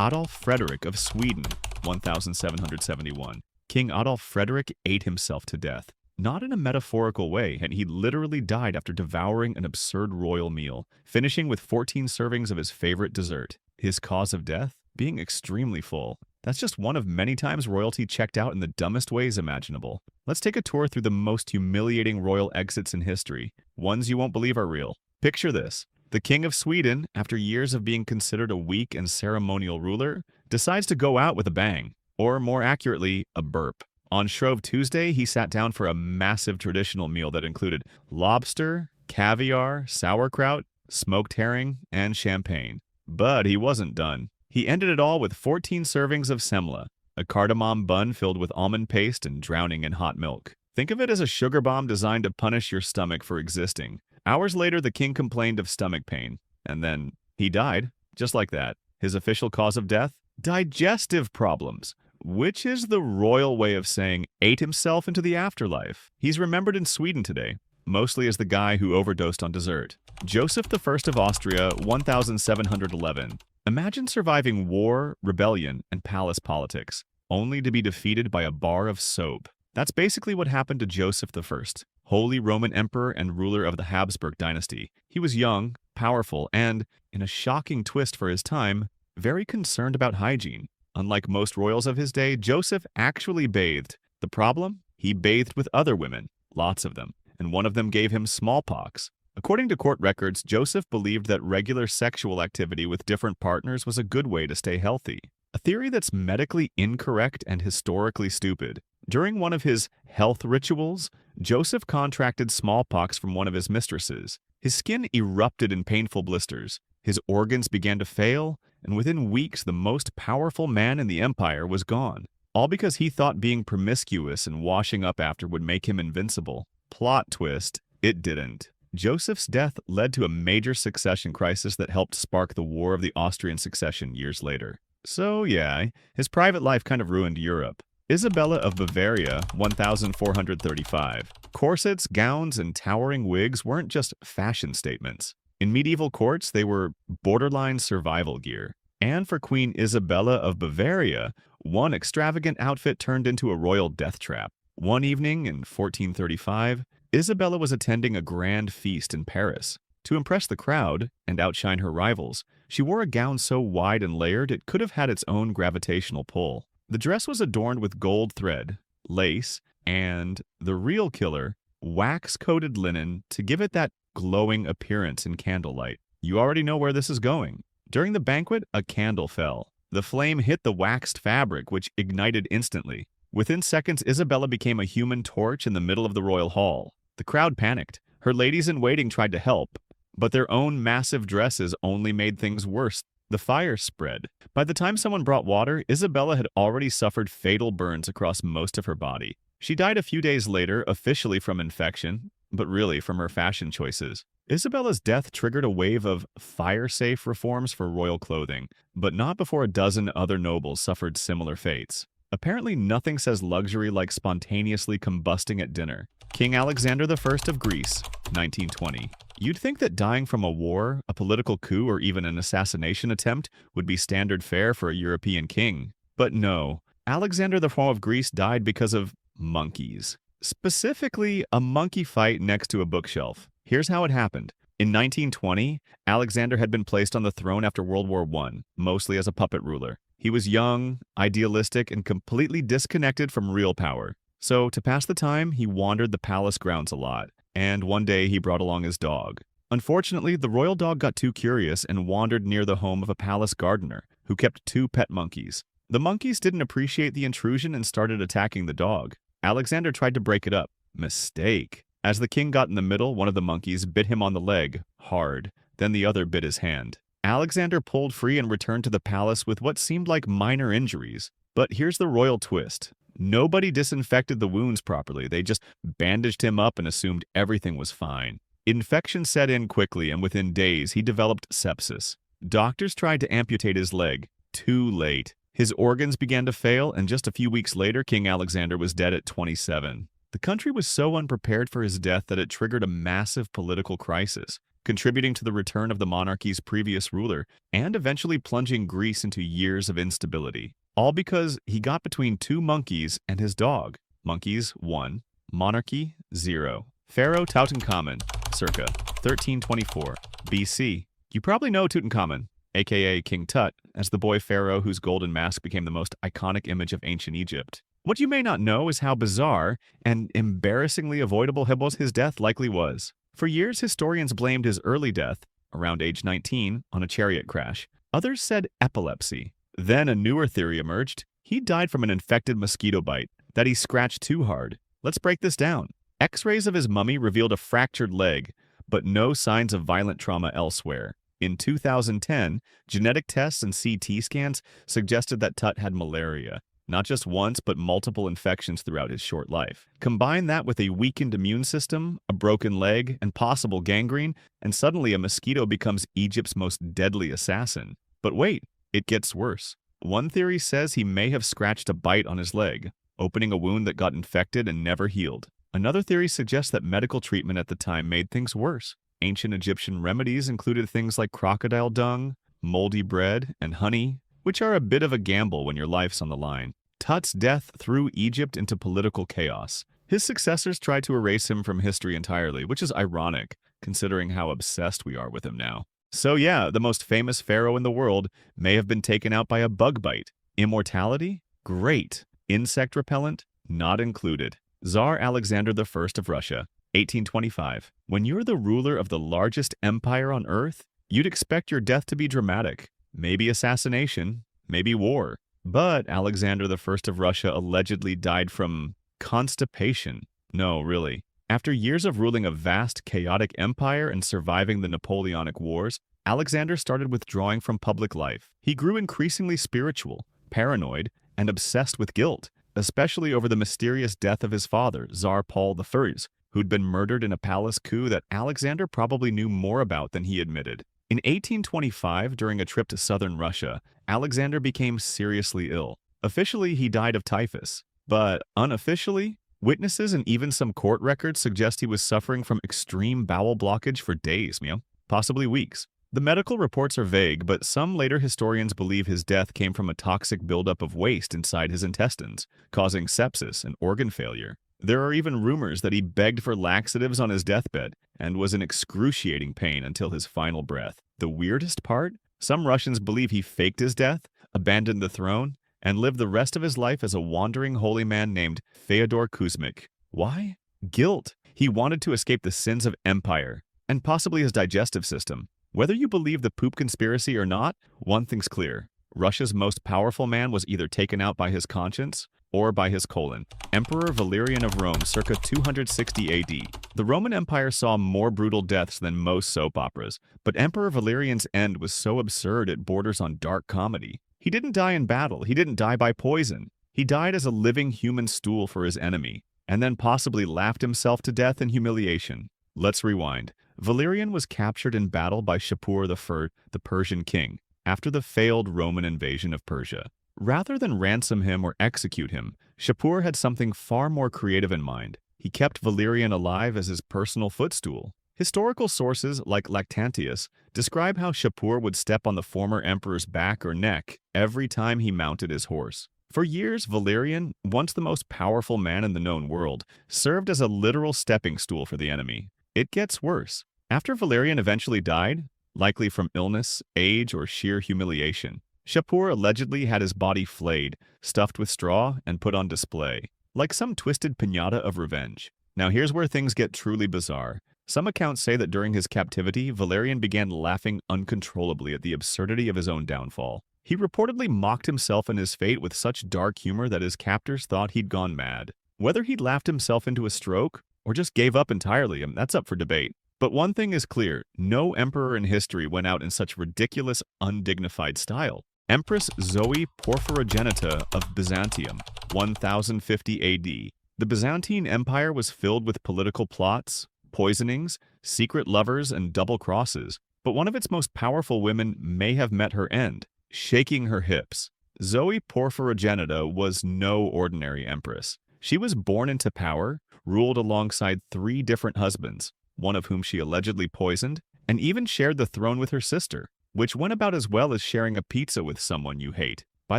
Adolf Frederick of Sweden, 1771. King Adolf Frederick ate himself to death. Not in a metaphorical way, and he literally died after devouring an absurd royal meal, finishing with 14 servings of his favorite dessert. His cause of death? Being extremely full. That's just one of many times royalty checked out in the dumbest ways imaginable. Let's take a tour through the most humiliating royal exits in history. Ones you won't believe are real. Picture this. The King of Sweden, after years of being considered a weak and ceremonial ruler, decides to go out with a bang. Or more accurately, a burp. On Shrove Tuesday, he sat down for a massive traditional meal that included lobster, caviar, sauerkraut, smoked herring, and champagne. But he wasn't done. He ended it all with 14 servings of semla, a cardamom bun filled with almond paste and drowning in hot milk. Think of it as a sugar bomb designed to punish your stomach for existing. Hours later, the king complained of stomach pain, and then he died, just like that. His official cause of death? Digestive problems, which is the royal way of saying ate himself into the afterlife. He's remembered in Sweden today, mostly as the guy who overdosed on dessert. Joseph I of Austria, 1711. Imagine surviving war, rebellion, and palace politics, only to be defeated by a bar of soap. That's basically what happened to Joseph I, Holy Roman Emperor and ruler of the Habsburg dynasty. He was young, powerful, and, in a shocking twist for his time, very concerned about hygiene. Unlike most royals of his day, Joseph actually bathed. The problem? He bathed with other women, lots of them, and one of them gave him smallpox. According to court records, Joseph believed that regular sexual activity with different partners was a good way to stay healthy. A theory that's medically incorrect and historically stupid. During one of his health rituals, Joseph contracted smallpox from one of his mistresses. His skin erupted in painful blisters. His organs began to fail, and within weeks the most powerful man in the empire was gone. All because he thought being promiscuous and washing up after would make him invincible. Plot twist, it didn't. Joseph's death led to a major succession crisis that helped spark the War of the Austrian Succession years later. So yeah, his private life kind of ruined Europe. Isabella of Bavaria, 1435. Corsets, gowns, and towering wigs weren't just fashion statements. In medieval courts, they were borderline survival gear. And for Queen Isabella of Bavaria, one extravagant outfit turned into a royal death trap. One evening in 1435, Isabella was attending a grand feast in Paris. To impress the crowd and outshine her rivals, she wore a gown so wide and layered it could have had its own gravitational pull. The dress was adorned with gold thread, lace, and, the real killer, wax-coated linen to give it that glowing appearance in candlelight. You already know where this is going. During the banquet, a candle fell. The flame hit the waxed fabric, which ignited instantly. Within seconds, Isabella became a human torch in the middle of the royal hall. The crowd panicked. Her ladies-in-waiting tried to help, but their own massive dresses only made things worse. The fire spread. By the time someone brought water, Isabella had already suffered fatal burns across most of her body. She died a few days later, officially from infection, but really from her fashion choices. Isabella's death triggered a wave of fire-safe reforms for royal clothing, but not before a dozen other nobles suffered similar fates. Apparently nothing says luxury like spontaneously combusting at dinner. King Alexander I of Greece, 1920. You'd think that dying from a war, a political coup, or even an assassination attempt would be standard fare for a European king. But no, Alexander IV of Greece died because of monkeys. Specifically, a monkey fight next to a bookshelf. Here's how it happened. In 1920, Alexander had been placed on the throne after World War I, mostly as a puppet ruler. He was young, idealistic, and completely disconnected from real power. So, to pass the time, he wandered the palace grounds a lot, and one day he brought along his dog. Unfortunately, the royal dog got too curious and wandered near the home of a palace gardener, who kept 2 pet monkeys. The monkeys didn't appreciate the intrusion and started attacking the dog. Alexander tried to break it up. Mistake. As the king got in the middle, one of the monkeys bit him on the leg, hard. Then the other bit his hand. Alexander pulled free and returned to the palace with what seemed like minor injuries. But here's the royal twist. Nobody disinfected the wounds properly. They just bandaged him up and assumed everything was fine. Infection set in quickly, and within days, he developed sepsis. Doctors tried to amputate his leg. Too late. His organs began to fail, and just a few weeks later, King Alexander was dead at 27. The country was so unprepared for his death that it triggered a massive political crisis. contributing to the return of the monarchy's previous ruler and eventually plunging Greece into years of instability. All because he got between two monkeys and his dog. Monkeys 1, monarchy 0. Pharaoh Tutankhamun, circa 1324 BC. You probably know Tutankhamun, aka King Tut, as the boy pharaoh whose golden mask became the most iconic image of ancient Egypt. What you may not know is how bizarre and embarrassingly avoidable his death likely was. For years, historians blamed his early death, around age 19, on a chariot crash. Others said epilepsy. Then a newer theory emerged. He died from an infected mosquito bite, that he scratched too hard. Let's break this down. X-rays of his mummy revealed a fractured leg, but no signs of violent trauma elsewhere. In 2010, genetic tests and CT scans suggested that Tut had malaria. Not just once, but multiple infections throughout his short life. Combine that with a weakened immune system, a broken leg, and possible gangrene, and suddenly a mosquito becomes Egypt's most deadly assassin. But wait, it gets worse. One theory says he may have scratched a bite on his leg, opening a wound that got infected and never healed. Another theory suggests that medical treatment at the time made things worse. Ancient Egyptian remedies included things like crocodile dung, moldy bread, and honey, which are a bit of a gamble when your life's on the line. Tut's death threw Egypt into political chaos. His successors tried to erase him from history entirely, which is ironic, considering how obsessed we are with him now. So yeah, the most famous pharaoh in the world may have been taken out by a bug bite. Immortality? Great. Insect repellent? Not included. Tsar Alexander I of Russia, 1825. When you're the ruler of the largest empire on earth, you'd expect your death to be dramatic. Maybe assassination, maybe war. But Alexander I of Russia allegedly died from constipation. No, really. After years of ruling a vast, chaotic empire and surviving the Napoleonic Wars, Alexander started withdrawing from public life. He grew increasingly spiritual, paranoid, and obsessed with guilt, especially over the mysterious death of his father, Tsar Paul I, who'd been murdered in a palace coup that Alexander probably knew more about than he admitted. In 1825, during a trip to southern Russia, Alexander became seriously ill. Officially, he died of typhus, but unofficially, witnesses and even some court records suggest he was suffering from extreme bowel blockage for days, possibly weeks. The medical reports are vague, but some later historians believe his death came from a toxic buildup of waste inside his intestines, causing sepsis and organ failure. There are even rumors that he begged for laxatives on his deathbed and was in excruciating pain until his final breath. The weirdest part? Some Russians believe he faked his death, abandoned the throne, and lived the rest of his life as a wandering holy man named Fyodor Kuzmich. Why? Guilt. He wanted to escape the sins of empire, and possibly his digestive system. Whether you believe the poop conspiracy or not, one thing's clear. Russia's most powerful man was either taken out by his conscience or by his colon. Emperor Valerian of Rome, circa 260 AD. The Roman Empire saw more brutal deaths than most soap operas, but Emperor Valerian's end was so absurd it borders on dark comedy. He didn't die in battle, he didn't die by poison. He died as a living human stool for his enemy, and then possibly laughed himself to death in humiliation. Let's rewind. Valerian was captured in battle by Shapur I, the Persian king, after the failed Roman invasion of Persia. Rather than ransom him or execute him, Shapur had something far more creative in mind. He kept Valerian alive as his personal footstool. Historical sources, like Lactantius, describe how Shapur would step on the former emperor's back or neck every time he mounted his horse. For years, Valerian, once the most powerful man in the known world, served as a literal stepping stool for the enemy. It gets worse. After Valerian eventually died, likely from illness, age, or sheer humiliation, Shapur allegedly had his body flayed, stuffed with straw, and put on display, like some twisted piñata of revenge. Now here's where things get truly bizarre. Some accounts say that during his captivity, Valerian began laughing uncontrollably at the absurdity of his own downfall. He reportedly mocked himself and his fate with such dark humor that his captors thought he'd gone mad. Whether he'd laughed himself into a stroke, or just gave up entirely, that's up for debate. But one thing is clear, no emperor in history went out in such ridiculous, undignified style. Empress Zoe Porphyrogenita of Byzantium, 1050 AD. The Byzantine Empire was filled with political plots, poisonings, secret lovers, and double crosses, but one of its most powerful women may have met her end, shaking her hips. Zoe Porphyrogenita was no ordinary empress. She was born into power, ruled alongside 3 different husbands, one of whom she allegedly poisoned, and even shared the throne with her sister, which went about as well as sharing a pizza with someone you hate. By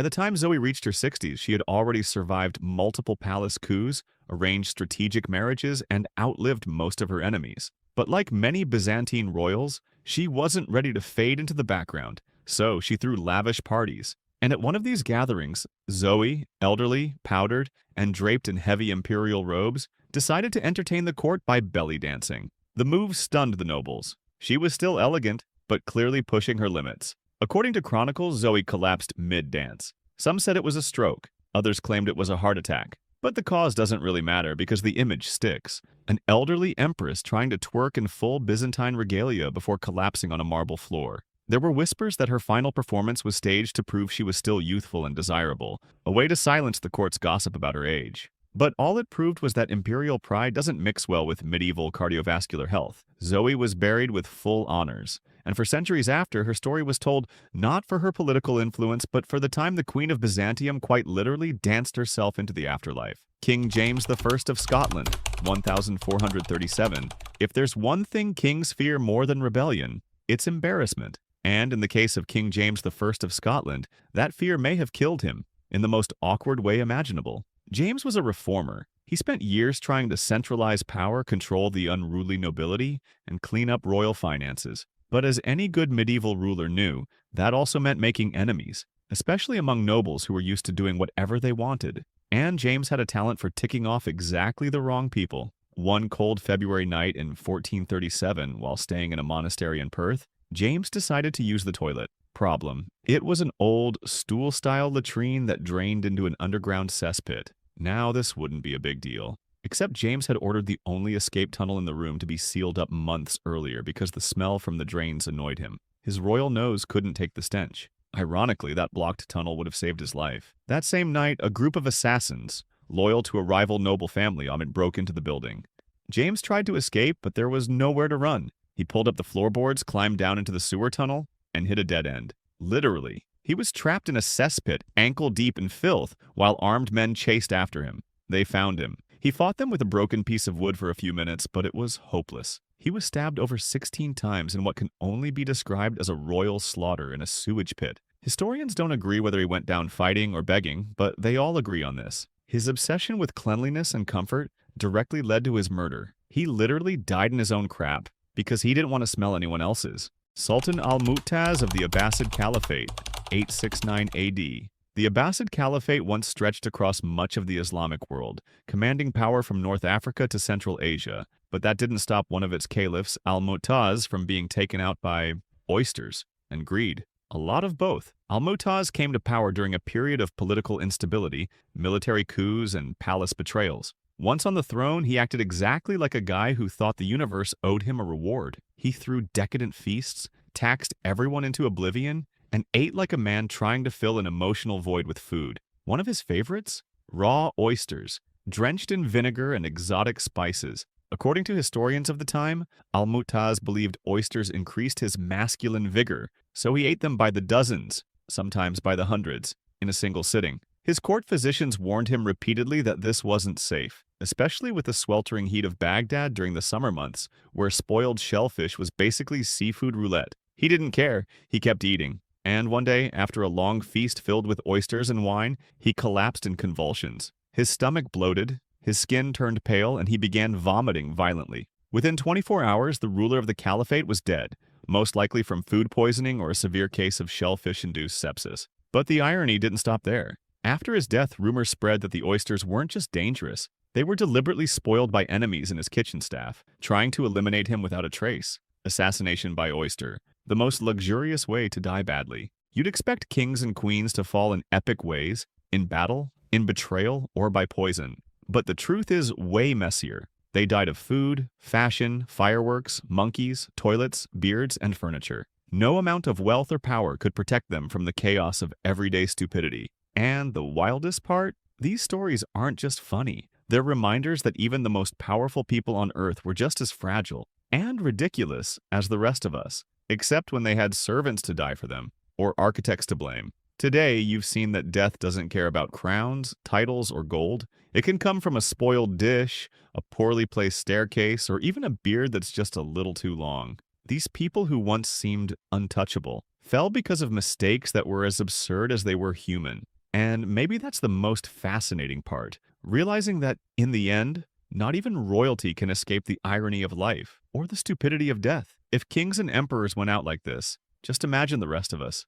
the time Zoe reached her 60s, she had already survived multiple palace coups, arranged strategic marriages, and outlived most of her enemies. But like many Byzantine royals, she wasn't ready to fade into the background, so she threw lavish parties. And at one of these gatherings, Zoe, elderly, powdered, and draped in heavy imperial robes, decided to entertain the court by belly dancing. The move stunned the nobles. She was still elegant, but clearly pushing her limits. According to chronicles, Zoe collapsed mid-dance. Some said it was a stroke, others claimed it was a heart attack. But the cause doesn't really matter because the image sticks. An elderly empress trying to twerk in full Byzantine regalia before collapsing on a marble floor. There were whispers that her final performance was staged to prove she was still youthful and desirable, a way to silence the court's gossip about her age. But all it proved was that imperial pride doesn't mix well with medieval cardiovascular health. Zoe was buried with full honors, and for centuries after, her story was told not for her political influence, but for the time the Queen of Byzantium quite literally danced herself into the afterlife. King James I of Scotland, 1437. If there's one thing kings fear more than rebellion, it's embarrassment. And in the case of King James I of Scotland, that fear may have killed him in the most awkward way imaginable. James was a reformer. He spent years trying to centralize power, control the unruly nobility, and clean up royal finances. But as any good medieval ruler knew, that also meant making enemies, especially among nobles who were used to doing whatever they wanted. And James had a talent for ticking off exactly the wrong people. One cold February night in 1437, while staying in a monastery in Perth, James decided to use the toilet. Problem: it was an old, stool-style latrine that drained into an underground cesspit. Now this wouldn't be a big deal. Except James had ordered the only escape tunnel in the room to be sealed up months earlier because the smell from the drains annoyed him. His royal nose couldn't take the stench. Ironically, that blocked tunnel would have saved his life. That same night, a group of assassins, loyal to a rival noble family, broke into the building. James tried to escape, but there was nowhere to run. He pulled up the floorboards, climbed down into the sewer tunnel, and hit a dead end. Literally. He was trapped in a cesspit, ankle-deep in filth, while armed men chased after him. They found him. He fought them with a broken piece of wood for a few minutes, but it was hopeless. He was stabbed over 16 times in what can only be described as a royal slaughter in a sewage pit. Historians don't agree whether he went down fighting or begging, but they all agree on this. His obsession with cleanliness and comfort directly led to his murder. He literally died in his own crap because he didn't want to smell anyone else's. Sultan al-Mu'taz of the Abbasid Caliphate, 869 AD. The Abbasid Caliphate once stretched across much of the Islamic world, commanding power from North Africa to Central Asia, but that didn't stop one of its caliphs, al-Mu'taz, from being taken out by oysters and greed. A lot of both. Al-Mu'taz came to power during a period of political instability, military coups, and palace betrayals. Once on the throne, he acted exactly like a guy who thought the universe owed him a reward. He threw decadent feasts, taxed everyone into oblivion, and ate like a man trying to fill an emotional void with food. One of his favorites? Raw oysters, drenched in vinegar and exotic spices. According to historians of the time, al-Mu'taz believed oysters increased his masculine vigor, so he ate them by the dozens, sometimes by the hundreds, in a single sitting. His court physicians warned him repeatedly that this wasn't safe, especially with the sweltering heat of Baghdad during the summer months, where spoiled shellfish was basically seafood roulette. He didn't care, he kept eating. And one day, after a long feast filled with oysters and wine, he collapsed in convulsions. His stomach bloated, his skin turned pale, and he began vomiting violently. Within 24 hours, the ruler of the caliphate was dead, most likely from food poisoning or a severe case of shellfish-induced sepsis. But the irony didn't stop there. After his death, rumors spread that the oysters weren't just dangerous. They were deliberately spoiled by enemies and his kitchen staff, trying to eliminate him without a trace. Assassination by oyster. The most luxurious way to die badly. You'd expect kings and queens to fall in epic ways, in battle, in betrayal, or by poison. But the truth is way messier. They died of food, fashion, fireworks, monkeys, toilets, beards, and furniture. No amount of wealth or power could protect them from the chaos of everyday stupidity. And the wildest part? These stories aren't just funny. They're reminders that even the most powerful people on Earth were just as fragile and ridiculous as the rest of us, except when they had servants to die for them, or architects to blame. Today, you've seen that death doesn't care about crowns, titles, or gold. It can come from a spoiled dish, a poorly placed staircase, or even a beard that's just a little too long. These people who once seemed untouchable fell because of mistakes that were as absurd as they were human. And maybe that's the most fascinating part, realizing that in the end, not even royalty can escape the irony of life or the stupidity of death. If kings and emperors went out like this, just imagine the rest of us.